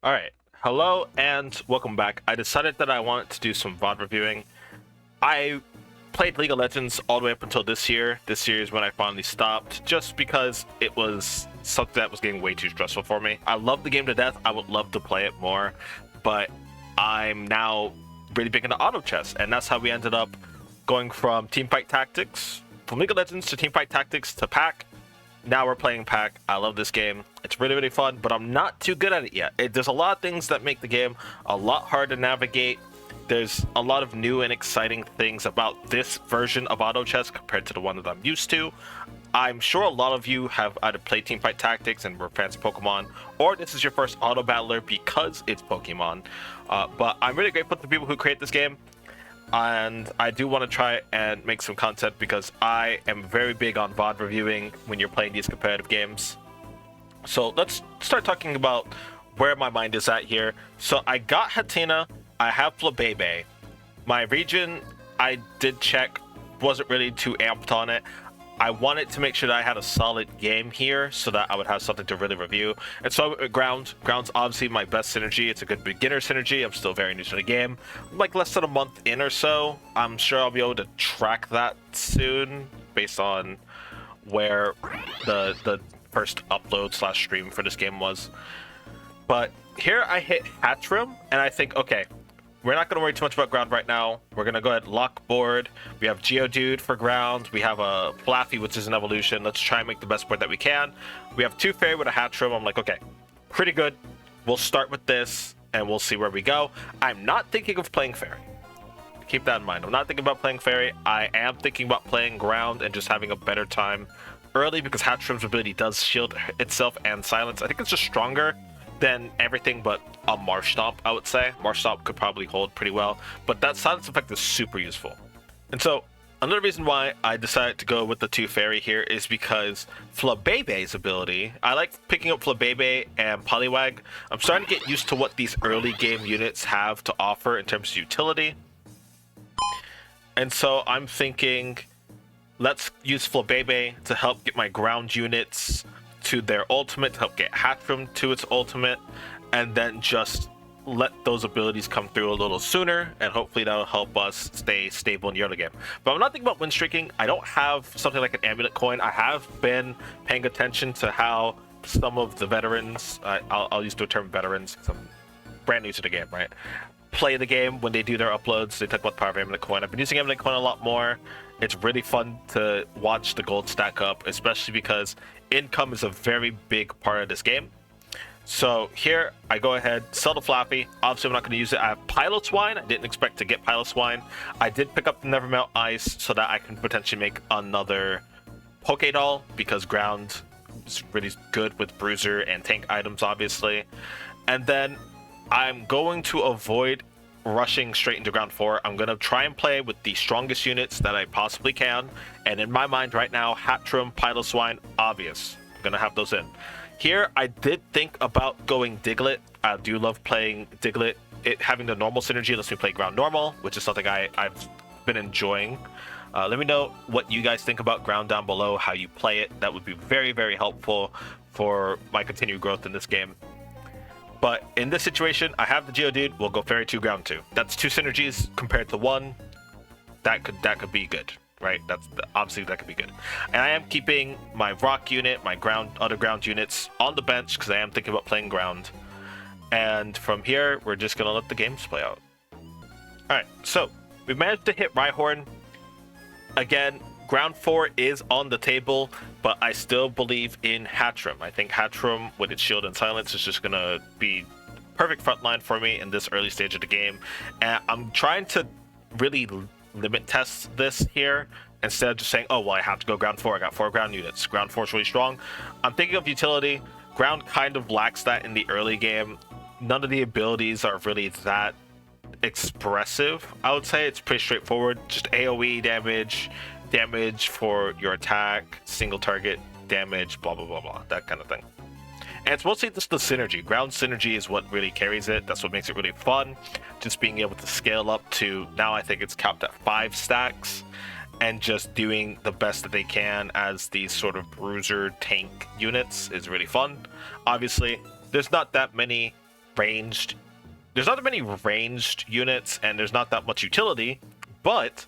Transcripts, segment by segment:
Alright, hello and welcome back. I decided that I wanted to do some VOD reviewing. I played League of Legends all the way up until this year. This year is when I finally stopped, just because it was something that was getting way too stressful for me. I love the game to death. I would love to play it more, but I'm now really big into auto chess, and that's how we ended up going from Teamfight Tactics, from League of Legends to Teamfight Tactics to Pack. Now we're playing Pack. I love this game. It's really, really fun, but I'm not too good at it yet. There's a lot of things that make the game a lot harder to navigate. There's a lot of new and exciting things about this version of auto chess compared to the one that I'm used to. I'm sure a lot of you have either played Teamfight Tactics and were fans of Pokemon, or this is your first auto battler because it's Pokemon. But I'm really grateful to the people who create this game. And I do want to try and make some content because I am very big on VOD reviewing when you're playing these competitive games. So let's start talking about where my mind is at here. So I got Hatina, I have Flabebe. My region, I did check, wasn't really too amped on it. I wanted to make sure that I had a solid game here so that I would have something to really review. And so Ground's obviously my best synergy. It's a good beginner synergy. I'm still very new to the game. I'm like less than a month in or so. I'm sure I'll be able to track that soon based on where the first upload / stream for this game was. But here I hit Hatchrim and I think, okay, we're not going to worry too much about ground right now. We're going to go ahead and lock board. We have Geodude for ground. We have a Flaffy, which is an evolution. Let's try and make the best board that we can. We have two Fairy with a Hatchrim. I'm like, okay, pretty good. We'll start with this, and we'll see where we go. I'm not thinking of playing Fairy. Keep that in mind. I'm not thinking about playing Fairy. I am thinking about playing ground and just having a better time early because Hatchrim's ability does shield itself and silence. I think it's just stronger than everything but a Marshtomp, I would say. Marshtomp could probably hold pretty well, but that silence effect is super useful. And so another reason why I decided to go with the two Fairy here is because Flabebe's ability, I like picking up Flabebe and Poliwag. I'm starting to get used to what these early game units have to offer in terms of utility. And so I'm thinking, let's use Flabebe to help get my ground units to their ultimate, to help get Hatchrim to its ultimate, and then just let those abilities come through a little sooner, and hopefully that'll help us stay stable in the early game. But I'm not thinking about win streaking. I don't have something like an amulet coin. I have been paying attention to how some of the veterans, I'll use the term veterans because I'm brand new to the game, right? Play the game when they do their uploads. They talk about the power of amulet coin. I've been using amulet coin a lot more. It's really fun to watch the gold stack up, especially because income is a very big part of this game. So here I go ahead, sell the Flappy. Obviously I'm not going to use it. I have Piloswine. I didn't expect to get Piloswine. I did pick up the Nevermelt Ice so that I can potentially make another Pokédoll because ground is really good with bruiser and tank items, obviously. And then I'm going to avoid rushing straight into ground 4. I'm going to try and play with the strongest units that I possibly can. And in my mind right now, Hatchrim, Piloswine, obvious. I'm going to have those in. Here, I did think about going Diglett. I do love playing Diglett. It having the normal synergy lets me play ground normal, which is something I've been enjoying. Let me know what you guys think about ground down below, how you play it. That would be very, very helpful for my continued growth in this game. But in this situation, I have the Geodude. We'll go Fairy 2, Ground 2. That's two synergies compared to one. That could be good, right? Obviously that could be good. And I am keeping my Rock unit, my other ground units on the bench because I am thinking about playing ground. And from here, we're just gonna let the games play out. All right, so we managed to hit Rhyhorn. Again, ground 4 is on the table, but I still believe in Hatchrim. I think Hatchrim, with its shield and silence, is just going to be perfect frontline for me in this early stage of the game. And I'm trying to really limit test this here instead of just saying, oh, well, I have to go ground 4. I got 4 ground units. Ground 4 is really strong. I'm thinking of utility. Ground kind of lacks that in the early game. None of the abilities are really that expressive. I would say it's pretty straightforward. Just AoE damage for your attack, single target damage, blah blah blah blah, that kind of thing. And it's mostly just the synergy. Ground synergy is what really carries it. That's what makes it really fun. Just being able to scale up to, now I think it's capped at 5 stacks, and just doing the best that they can as these sort of bruiser tank units is really fun. Obviously, there's not that many ranged. There's not that many ranged units, and there's not that much utility, but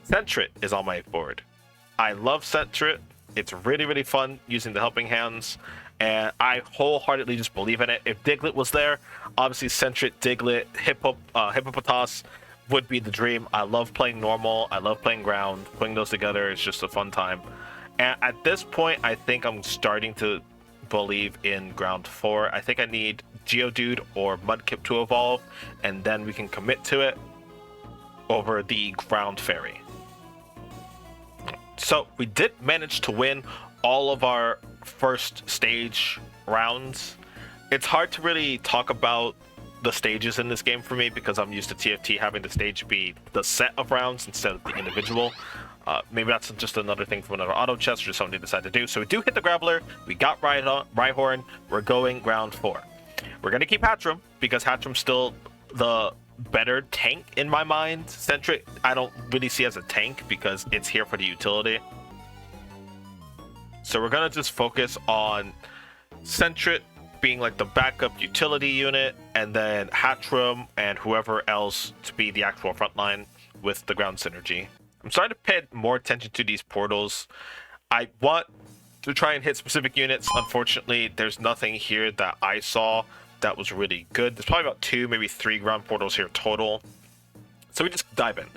Sentret is on my board. I love Sentret. It's really, really fun using the helping hands, and I wholeheartedly just believe in it. If Diglett was there, obviously Sentret, Diglett, Hippopotas would be the dream. I love playing normal. I love playing ground. Putting those together is just a fun time. And at this point, I think I'm starting to believe in ground 4. I think I need Geodude or Mudkip to evolve, and then we can commit to it over the ground fairy. So we did manage to win all of our first stage rounds. It's hard to really talk about the stages in this game for me because I'm used to TFT having the stage be the set of rounds instead of the individual. Maybe that's just another thing from another auto chest or just something they decide to do. So we do hit the Graveler, we got Rhyhorn, we're going ground 4. We're going to keep Hatchram because Hatchram's still the better tank in my mind. Sentret I don't really see as a tank because it's here for the utility. So we're going to just focus on Sentret being like the backup utility unit, and then Hatchram and whoever else to be the actual frontline with the ground synergy. I'm starting to pay more attention to these portals. I want to try and hit specific units. Unfortunately, there's nothing here that I saw that was really good. There's probably about 2, maybe 3 ground portals here total. So we just dive in.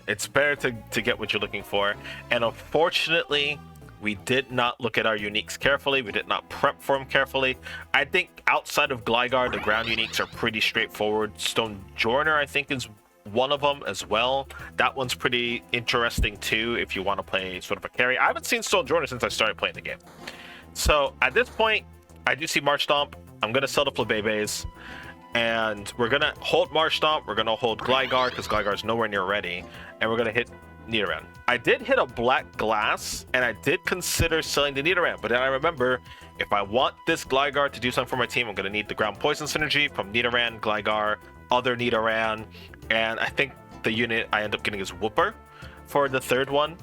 It's better to get what you're looking for. And unfortunately, we did not look at our uniques carefully. We did not prep for them carefully. I think outside of Gligar, the ground uniques are pretty straightforward. Stone Joiner, I think, is one of them as well. That one's pretty interesting too if you want to play sort of a carry. I haven't seen Stone Joiner since I started playing the game. So at this point, I do see Marshtomp. I'm going to sell the Flabébés, and we're going to hold Marshtomp. We're going to hold Gligar because Gligar's nowhere near ready, and we're going to hit Nidoran. I did hit a Black Glass, and I did consider selling the Nidoran, but then I remember if I want this Gligar to do something for my team, I'm going to need the ground poison synergy from Nidoran, Gligar, other Nidoran, and I think the unit I end up getting is Wooper for the third one.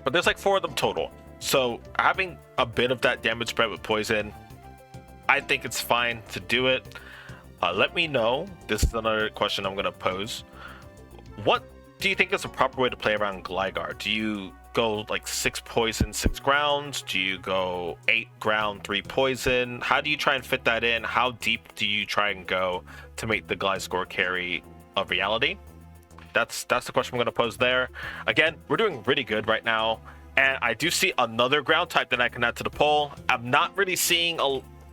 But there's like 4 of them total. So having a bit of that damage spread with poison, I think it's fine to do it. Let me know. This is another question I'm going to pose. What do you think is the proper way to play around Gligar? Do you go like 6 poison, 6 ground? Do you go 8 ground, 3 poison? How do you try and fit that in? How deep do you try and go to make the Gliscor carry a reality? That's the question I'm going to pose there. Again, we're doing really good right now, and I do see another ground type that I can add to the poll. I'm not really seeing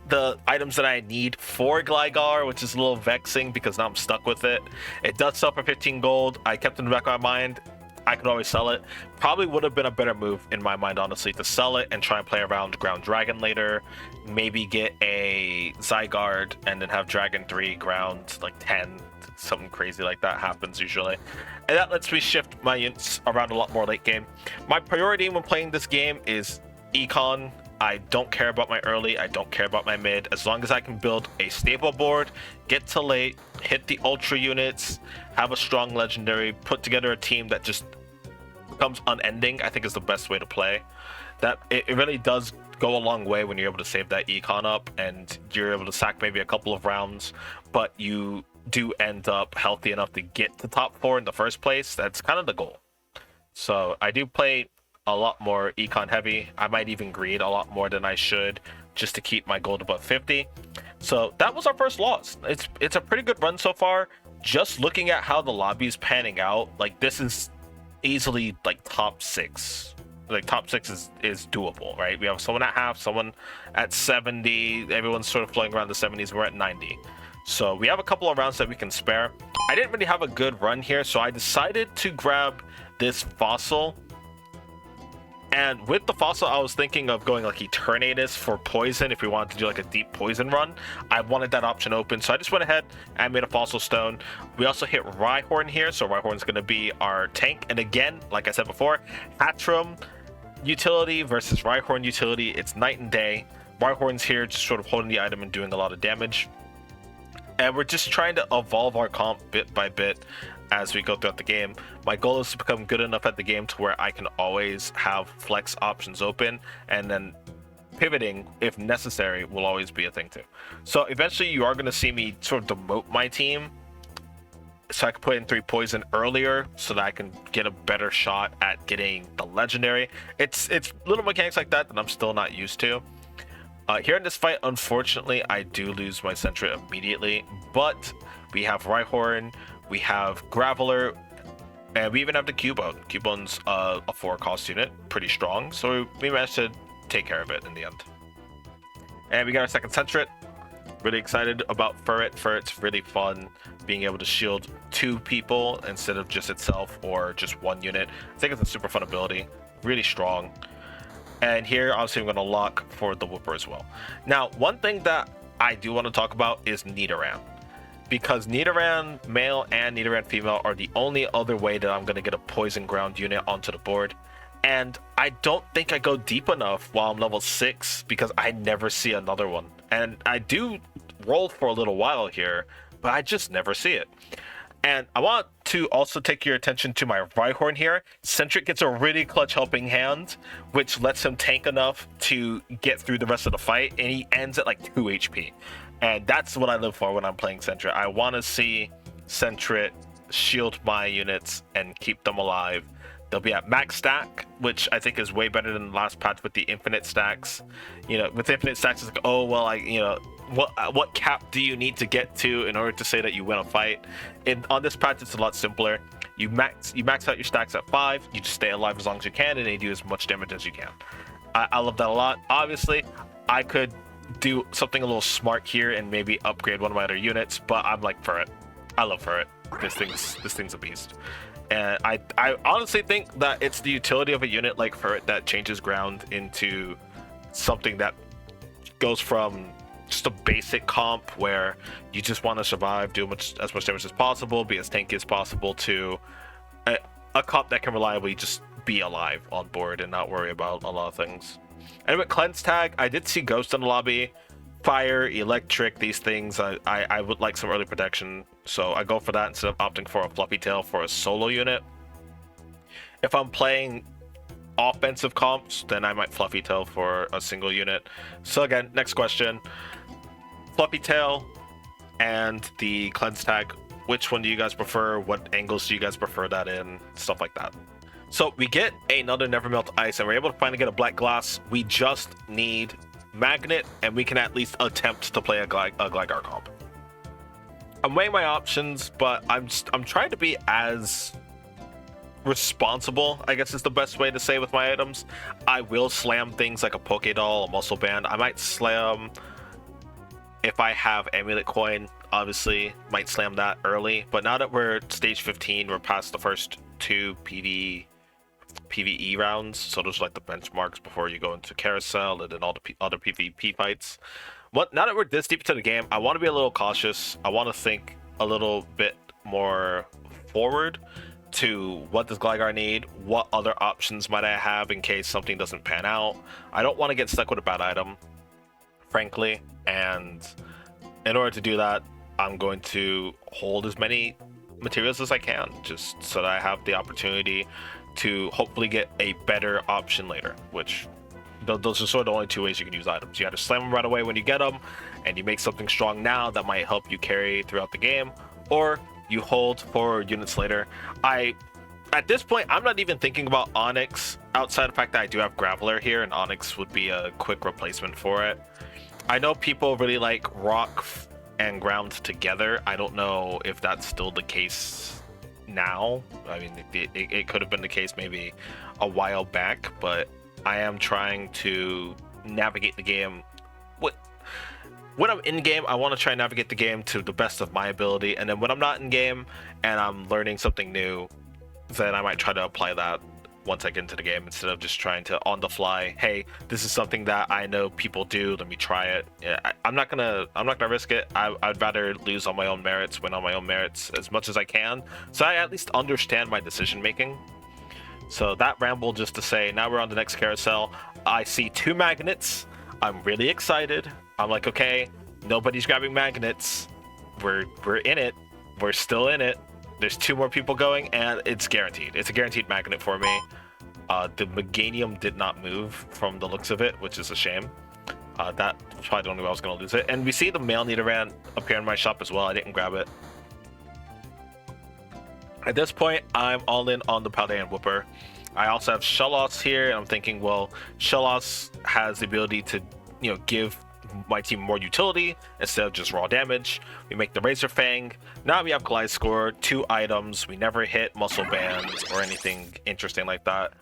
the items that I need for Gligar, which is a little vexing because now I'm stuck with it. It does sell for 15 gold. I kept it in the back of my mind. I could always sell it. Probably would have been a better move in my mind, honestly, to sell it and try and play around Ground Dragon later. Maybe get a Zygarde and then have Dragon 3 ground like 10. Something crazy like that happens usually. And that lets me shift my units around a lot more late game. My priority when playing this game is Econ. I don't care about my early, I don't care about my mid. As long as I can build a stable board, get to late, hit the ultra units, have a strong legendary, put together a team that just becomes unending, I think is the best way to play. That it really does go a long way when you're able to save that econ up and you're able to sack maybe a couple of rounds, but you do end up healthy enough to get to top 4 in the first place. That's kind of the goal. So I do play a lot more econ heavy. I might even greed a lot more than I should just to keep my gold above 50. So that was our first loss. It's a pretty good run so far. Just looking at how the lobby's panning out, like this is easily like top 6. Like top 6 is doable, right? We have someone at half, someone at 70. Everyone's sort of flowing around the 70s. We're at 90. So we have a couple of rounds that we can spare. I didn't really have a good run here, so I decided to grab this fossil. And with the fossil, I was thinking of going like Eternatus for poison if we wanted to do like a deep poison run. I wanted that option open, so I just went ahead and made a fossil stone. We also hit Rhyhorn here, so Rhyhorn's going to be our tank. And again, like I said before, Hatchram utility versus Rhyhorn utility, it's night and day. Rhyhorn's here just sort of holding the item and doing a lot of damage. And we're just trying to evolve our comp bit by bit as we go throughout the game. My goal is to become good enough at the game to where I can always have flex options open and then pivoting, if necessary, will always be a thing too. So eventually you are going to see me sort of demote my team so I can put in 3 poison earlier so that I can get a better shot at getting the legendary. It's little mechanics like that I'm still not used to. Here in this fight, unfortunately, I do lose my Sentry immediately, but we have Rhyhorn, we have Graveler, and we even have the Cubone. Cubone's a 4-cost unit, pretty strong, so we managed to take care of it in the end. And we got our second Sentret. Really excited about Furret. Furret's really fun, being able to shield 2 people instead of just itself or just 1 unit. I think it's a super fun ability, really strong. And here, obviously, I'm going to lock for the Whooper as well. Now, one thing that I do want to talk about is Nidoran. Because Nidoran male and Nidoran female are the only other way that I'm going to get a Poison Ground unit onto the board. And I don't think I go deep enough while I'm level 6 because I never see another one. And I do roll for a little while here, but I just never see it. And I want to also take your attention to my Rhyhorn here. Sentret gets a really clutch helping hand, which lets him tank enough to get through the rest of the fight, and he ends at like 2 HP. And that's what I live for when I'm playing Sentret. I want to see Sentret shield my units and keep them alive. They'll be at max stack, which I think is way better than the last patch with the infinite stacks. You know, with infinite stacks, it's like, oh, well, what cap do you need to get to in order to say that you win a fight? On this patch, it's a lot simpler. You max out your stacks at 5, you just stay alive as long as you can, and you do as much damage as you can. I love that a lot. Obviously, I could do something a little smart here and maybe upgrade one of my other units, but I'm like, Furret. I love Furret. This thing's a beast. And I honestly think that it's the utility of a unit like Furret that changes ground into something that goes from just a basic comp where you just want to survive, do as much damage as possible, be as tanky as possible, to a comp that can reliably just be alive on board and not worry about a lot of things. And with Cleanse Tag, I did see Ghost in the lobby. Fire, electric, these things, I would like some early protection, so I go for that instead of opting for a Fluffy Tail for a solo unit. If I'm playing offensive comps, then I might Fluffy Tail for a single unit. So again, next question. Fluffy Tail and the Cleanse Tag, which one do you guys prefer? What angles do you guys prefer that in? Stuff like that. So we get another Nevermelt Ice, and we're able to finally get a Black Glass. We just need Magnet, and we can at least attempt to play a Gligar comp. I'm weighing my options, but I'm trying to be as responsible, I guess is the best way to say, with my items. I will slam things like a Pokédoll, a Muscle Band. I might slam, if I have Amulet Coin, obviously, might slam that early. But now that we're stage 15, we're past the first 2 PvE rounds, so those are like the benchmarks before you go into Carousel and then all the other PvP fights. Now that we're this deep into the game, I want to be a little cautious. I want to think a little bit more forward to what does Gligar need, what other options might I have in case something doesn't pan out. I don't want to get stuck with a bad item, frankly, and in order to do that, I'm going to hold as many materials as I can, just so that I have the opportunity to hopefully get a better option later, which those are sort of the only 2 ways you can use items. You either slam them right away when you get them, and you make something strong now that might help you carry throughout the game, or you hold for units later. At this point, I'm not even thinking about Onyx, outside the fact that I do have Graveler here, and Onyx would be a quick replacement for it. I know people really like Rock and Ground together. I don't know if that's still the case now. I mean, it could have been the case maybe a while back, but I am trying to navigate the game. When I'm in game, I want to try and navigate the game to the best of my ability, and then when I'm not in game and I'm learning something new, then I might try to apply that once I get into the game, instead of just trying to on the fly, hey, this is something that I know people do, let me try it. Yeah, I'm not gonna risk it. I'd rather lose on my own merits, win on my own merits as much as I can, so I at least understand my decision making. So that ramble just to say, now we're on the next carousel. I see 2 magnets. I'm really excited. I'm like, okay, nobody's grabbing magnets. We're in it. We're still in it. There's 2 more people going, and it's guaranteed. It's a guaranteed magnet for me. The Meganium did not move from the looks of it, which is a shame. That's probably the only way I was going to lose it. And we see the male Nidoran appear in my shop as well. I didn't grab it. At this point, I'm all in on the Paldean Whooper. I also have Shellos here, and I'm thinking, well, Shellos has the ability to, give my team more utility instead of just raw damage. We make the Razor Fang. Now we have Gliscor, 2 items. We never hit Muscle Bands or anything interesting like that.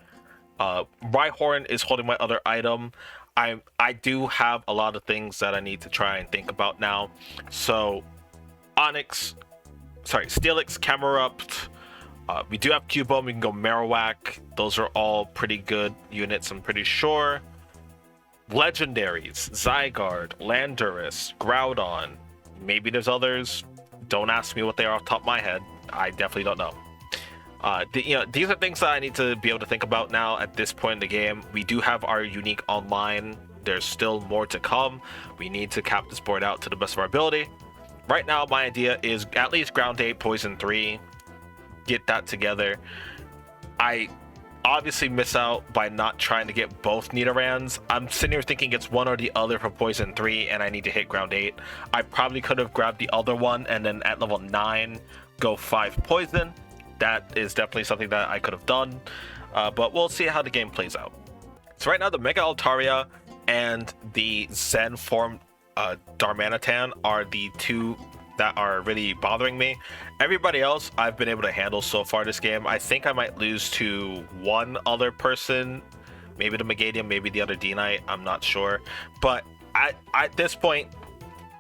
Rhyhorn is holding my other item. I do have a lot of things that I need to try and think about now. So Steelix, Camerupt. We do have Cubone. We can go Marowak. Those are all pretty good units, I'm pretty sure. Legendaries, Zygarde, Landorus, Groudon. Maybe there's others. Don't ask me what they are off the top of my head. I definitely don't know. These are things that I need to be able to think about now at this point in the game. We do have our unique online. There's still more to come. We need to cap this board out to the best of our ability. Right now, my idea is at least Ground 8, Poison 3. Get that together. I obviously miss out by not trying to get both Nidorans. I'm sitting here thinking it's one or the other for Poison 3, and I need to hit Ground 8. I probably could have grabbed the other one, and then at level 9, go 5 Poison. That is definitely something that I could have done, but we'll see how the game plays out. So right now, the Mega Altaria and the Zen form Darmanitan are the 2 that are really bothering me. Everybody else I've been able to handle so far this game. I think I might lose to one other person, maybe the Megadium, maybe the other D-Knight, I'm not sure. But at this point,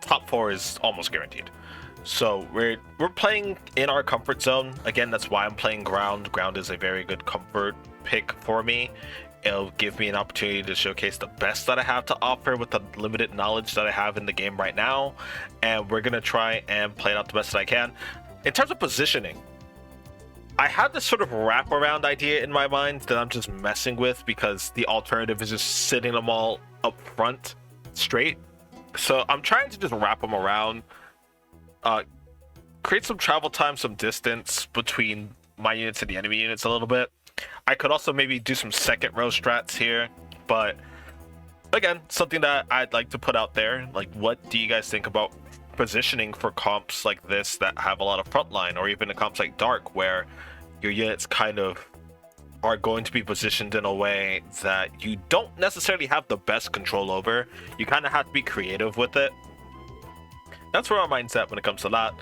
top 4 is almost guaranteed. So we're playing in our comfort zone. Again, that's why I'm playing Ground. Ground is a very good comfort pick for me. It'll give me an opportunity to showcase the best that I have to offer with the limited knowledge that I have in the game right now. And we're going to try and play it out the best that I can. In terms of positioning, I have this sort of wraparound idea in my mind that I'm just messing with because the alternative is just sitting them all up front straight. So I'm trying to just wrap them around, create some travel time, some distance between my units and the enemy units a little bit. I could also maybe do some second row strats here, but again, something that I'd like to put out there. Like, what do you guys think about positioning for comps like this that have a lot of frontline, or even the comps like Dark, where your units kind of are going to be positioned in a way that you don't necessarily have the best control over? You kind of have to be creative with it. That's where our mindset when it comes to that.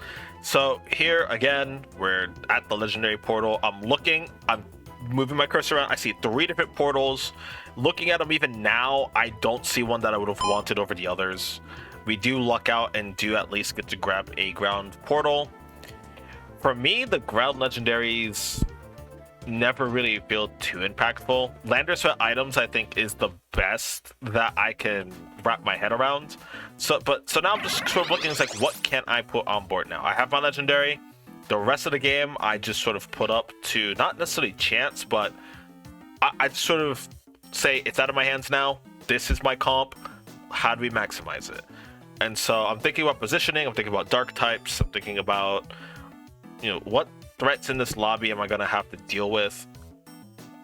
So here again, we're at the legendary portal. I'm moving my cursor around. I see 3 different portals. Looking at them even now, I don't see one that I would have wanted over the others. We do luck out and do at least get to grab a ground portal. For me, the ground legendaries never really feel too impactful. Landers for items, I think, is the best that I can wrap my head around. So now I'm just sort of looking, it's like, what can I put on board now? I have my legendary. The rest of the game, I just sort of put up to not necessarily chance, but I sort of say it's out of my hands now. This is my comp. How do we maximize it? And so I'm thinking about positioning. I'm thinking about dark types. I'm thinking about, what threats in this lobby am I going to have to deal with?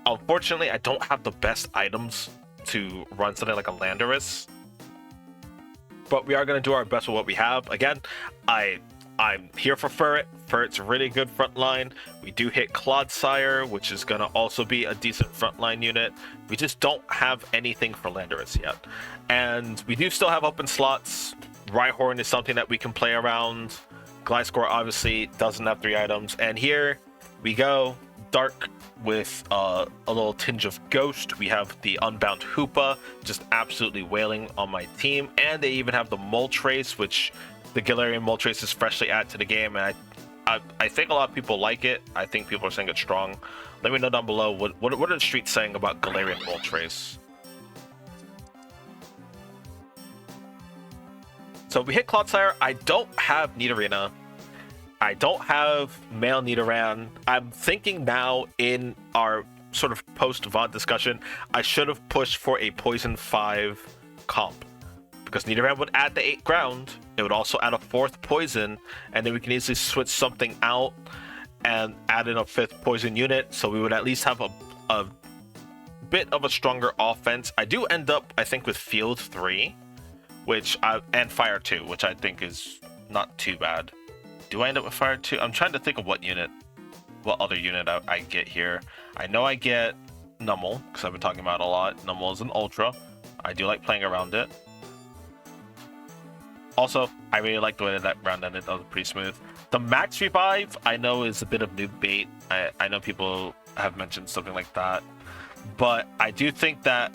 Unfortunately, I don't have the best items to run something like a Landorus, but we are going to do our best with what we have. Again, I'm here for Furret. Furret's really good frontline. We do hit Clodsire, which is going to also be a decent frontline unit. We just don't have anything for Landorus yet. And we do still have open slots. Rhyhorn is something that we can play around. Gliscor obviously doesn't have 3 items. And here we go. Dark with a little tinge of Ghost. We have the Unbound Hoopa just absolutely wailing on my team. And they even have the Moltres, which the Galarian Moltres is freshly added to the game, and I think a lot of people like it. I think people are saying it's strong. Let me know down below what are the streets saying about Galarian Moltres. So we hit Clodsire. I don't have Nidorina. I don't have male Nidoran. I'm thinking now in our sort of post-VOD discussion, I should have pushed for a Poison 5 comp. Because Nidoran would add the 8 ground, it would also add a 4th poison, and then we can easily switch something out and add in a 5th poison unit, so we would at least have a bit of a stronger offense. I do end up, I think, with Field 3, and fire 2, which I think is not too bad. Do I end up with fire 2? I'm trying to think of what other unit I get here. I know I get Nummel, because I've been talking about it a lot. Nummel is an ultra. I do like playing around it. Also, I really like the way that round ended. That was pretty smooth. The max revive, I know, is a bit of noob bait. I know people have mentioned something like that. But I do think that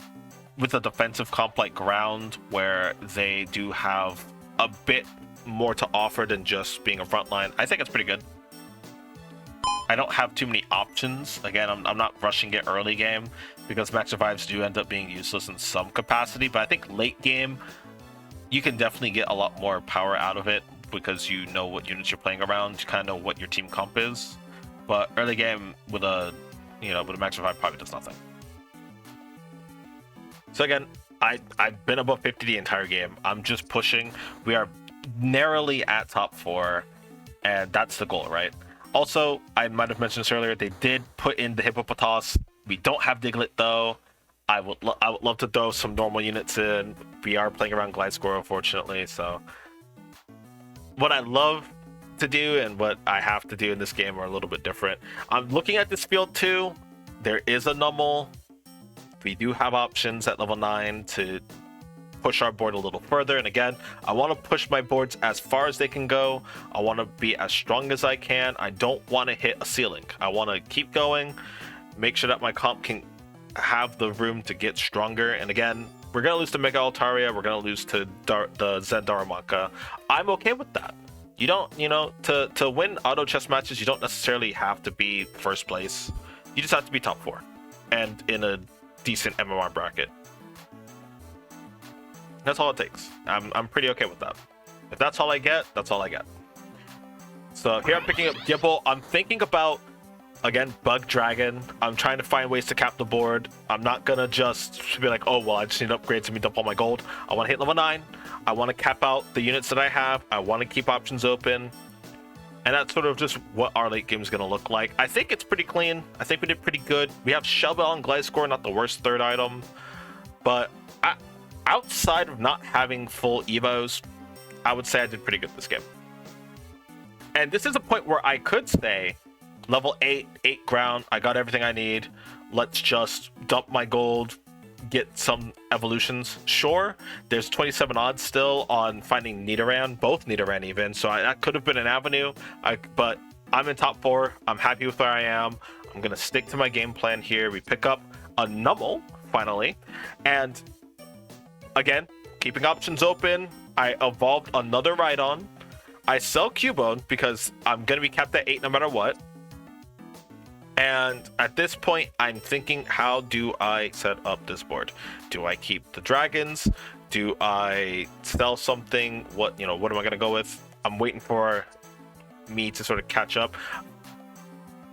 with a defensive comp like ground, where they do have a bit more to offer than just being a frontline, I think it's pretty good. I don't have too many options. Again, I'm not rushing it early game, because max revives do end up being useless in some capacity, but I think late game, you can definitely get a lot more power out of it, because you know what units you're playing around, you kind of know what your team comp is. But early game with a max revive probably does nothing. So again, I've been above 50 the entire game. I'm just pushing. We are narrowly at top 4, and that's the goal, right? Also, I might have mentioned this earlier, they did put in the Hippopotas. We don't have Diglett though. I would love to throw some normal units in. We are playing around Gliscor, unfortunately, so what I love to do and what I have to do in this game are a little bit different. I'm looking at this field too. There is a Nummel. We do have options at level 9 to push our board a little further, and again, I want to push my boards as far as they can go. I want to be as strong as I can. I don't want to hit a ceiling. I want to keep going, make sure that my comp can have the room to get stronger. And again, we're gonna lose to Mega Altaria, we're gonna lose to the Zen Darumaka. I'm okay with that. You don't, to win auto chess matches, you don't necessarily have to be first place. You just have to be top 4 and in a decent MMR bracket. That's all it takes. I'm pretty okay with that. If that's all I get, that's all I get. So here I'm picking up Gibble. I'm thinking about, again, Bug Dragon. I'm trying to find ways to cap the board. I'm not gonna just be like, oh, well, I just need upgrades to me dump all my gold. I want to hit level 9. I want to cap out the units that I have. I want to keep options open. And that's sort of just what our late game is going to look like. I think it's pretty clean. I think we did pretty good. We have Shellbell and Gliscor, not the worst third item. But outside of not having full Evos, I would say I did pretty good this game. And this is a point where I could say, level 8 ground, I got everything I need. Let's just dump my gold, get some evolutions. Sure, there's 27 odds still on finding Nidoran, both Nidoran even, so that could have been an avenue. But I'm in top 4. I'm happy with where I am. I'm going to stick to my game plan here. We pick up a Nummel, finally. And again, keeping options open. I evolved another Rhydon. I sell Cubone because I'm going to be capped at 8 no matter what. And at this point, I'm thinking, how do I set up this board? Do I keep the dragons? Do I sell something? What am I going to go with? I'm waiting for me to sort of catch up.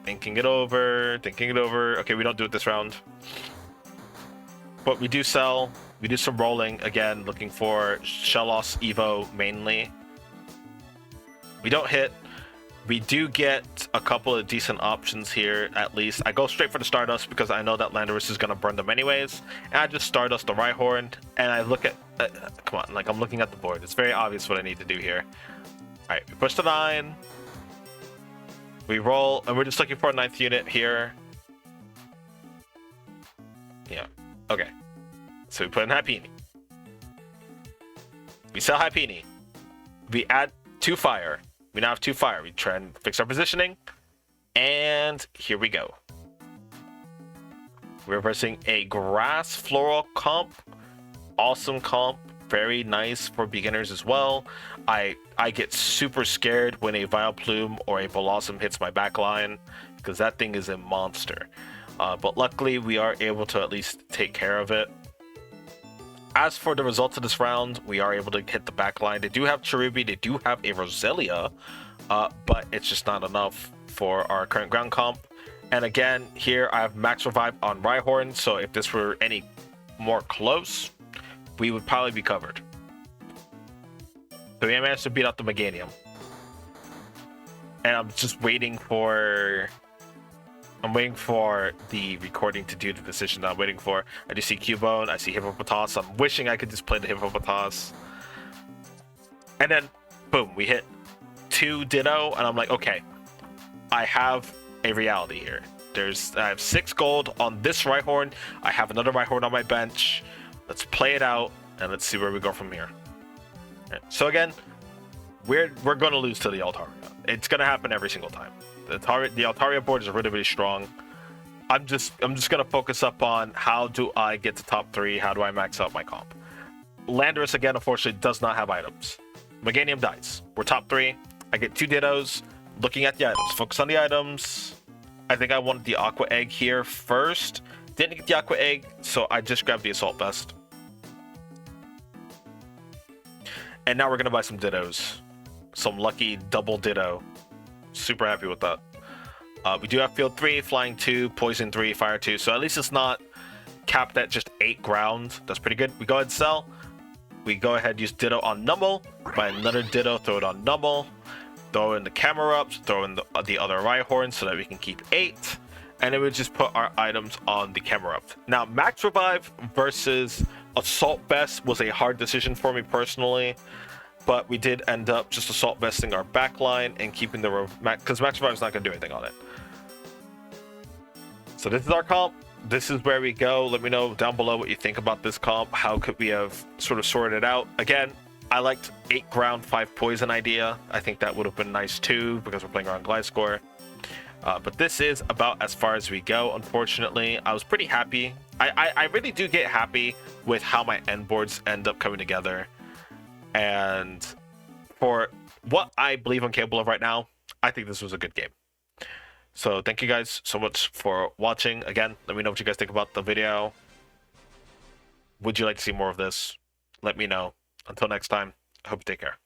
Thinking it over. Okay, we don't do it this round. But we do sell. We do some rolling. Again, looking for Shellos Evo mainly. We don't hit. We do get a couple of decent options here, at least. I go straight for the Stardust because I know that Landorus is going to burn them anyways. And I just Stardust the Rhyhorn, and I look at... come on, like, I'm looking at the board. It's very obvious what I need to do here. Alright, we push to 9. We roll, and we're just looking for a 9th unit here. Yeah, okay. So we put in Happiny. We sell Happiny. We add 2 fire. We now have 2 fire. We try and fix our positioning. And here we go. We're versing a grass floral comp. Awesome comp. Very nice for beginners as well. I get super scared when a Vileplume or a Blossom hits my backline, because that thing is a monster. But luckily, we are able to at least take care of it. As for the results of this round, we are able to hit the backline. They do have Cherubi, they do have a Roselia, but it's just not enough for our current ground comp. And again, here I have max revive on Rhyhorn, so if this were any more close, we would probably be covered. So we managed to beat out the Meganium. And I'm just waiting for... I'm waiting for the recording to do the decision that I'm waiting for. I do see Cubone, I see Hippopotas. I'm wishing I could just play the Hippopotas. And then, boom, we hit 2 Ditto, and I'm like, okay, I have a reality here. I have 6 gold on this Rhyhorn. I have another Rhyhorn on my bench. Let's play it out, and let's see where we go from here. Right. So again, we're going to lose to the Altaria. It's going to happen every single time. The Altaria board is really, really strong. I'm just going to focus up on how do I get to top 3? How do I max out my comp? Landorus, again, unfortunately, does not have items. Meganium dies. We're top 3. I get 2 Dittos. Looking at the items. Focus on the items. I think I wanted the Aqua Egg here first. Didn't get the Aqua Egg, so I just grabbed the Assault Vest. And now we're going to buy some Dittos. Some lucky double Ditto. Super happy with that. We do have Field 3, Flying 2, Poison 3, Fire 2. So at least it's not capped at just 8 ground. That's pretty good. We go ahead and sell. We go ahead and use Ditto on Numble. Buy another Ditto, throw it on Numble. Throw in the camera ups, throw in the other Rhyhorn so that we can keep 8. And then we just put our items on the camera up. Now, Max Revive versus Assault Vest was a hard decision for me personally. But we did end up just Assault Vesting our backline and keeping the... Because Max Revive is not going to do anything on it. So this is our comp. This is where we go. Let me know down below what you think about this comp. How could we have sort of sorted it out? Again, I liked 8 ground, 5 poison idea. I think that would have been nice too because we're playing around Gliscor. But this is about as far as we go, unfortunately. I was pretty happy. I really do get happy with how my end boards end up coming together. And for what I believe I'm capable of right now, I think this was a good game. So thank you guys so much for watching. Again, let me know what you guys think about the video. Would you like to see more of this? Let me know. Until next time, I hope you take care.